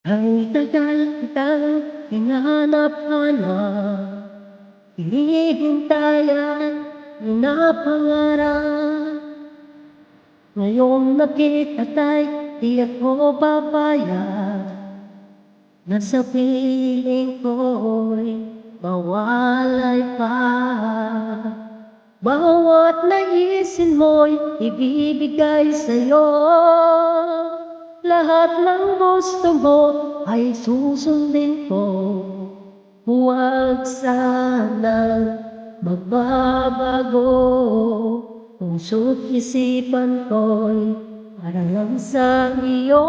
Ang tagal kitang hinanap-hanap, hinihintayan na pangarap. Ngayong nakita ta'y di ako papayag na sa piling ko'y mawalay pa. Bawat naisin mo'y ibibigay sa'yo, lahat ng gusto mo ay susundin ko. Huwag sanang magbabago, puso't isipan ko'y para lang sa iyo.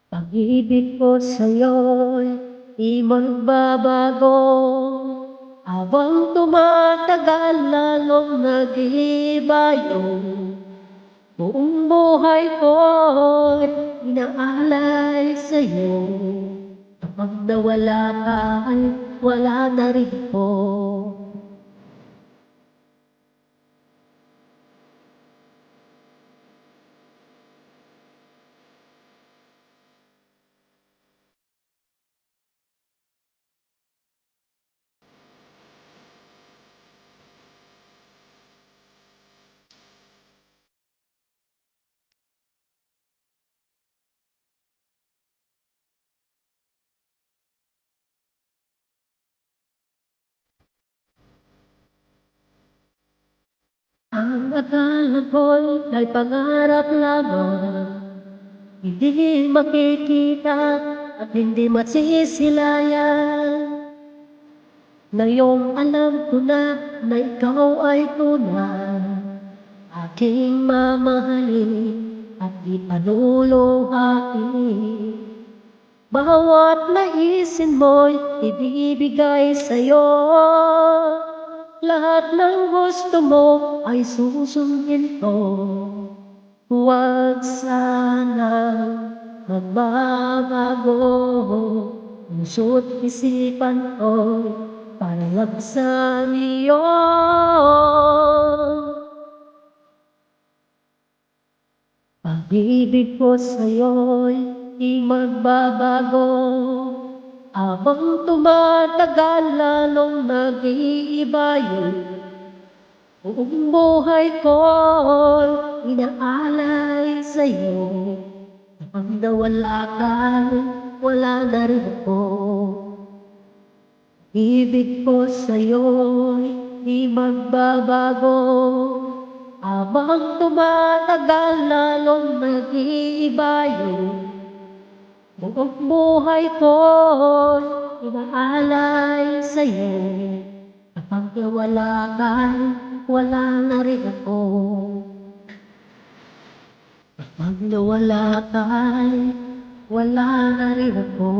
Pag-ibig ko sa'yo'y di magbabago, habang tumatagal lalong nag-iiba yung buong buhay ko'y inaalay sa'yo. Kapag nawala ka ay wala na rin ako. Ang akala ko'y ay pangarap lamang, hindi makikita at hindi masisilayan. Ngayong alam ko na ikaw ay tunay, aking mamahalin at di paluluhain. Bawat naisin mo'y ibibigay sa'yo, lahat ng gusto mo ay susundin ko. Huwag sanang magbabago, puso't isipan ko'y para lang sa iyo. Pag-ibig ko sa'yo'y di magbabago, habang tumatagal lalong nag-iiba yung buong buhay ko'y inaalay sa'yo. Kapag nawala ka, wala na rin ako. Ibig ko sa'yo'y di magbabago, habang tumatagal lalong nag-iiba yung buong buhay ko'y inaalay sa'yo. Kapag nawala ka, wala na rin ako. Kapag nawala ka, wala na rin ako.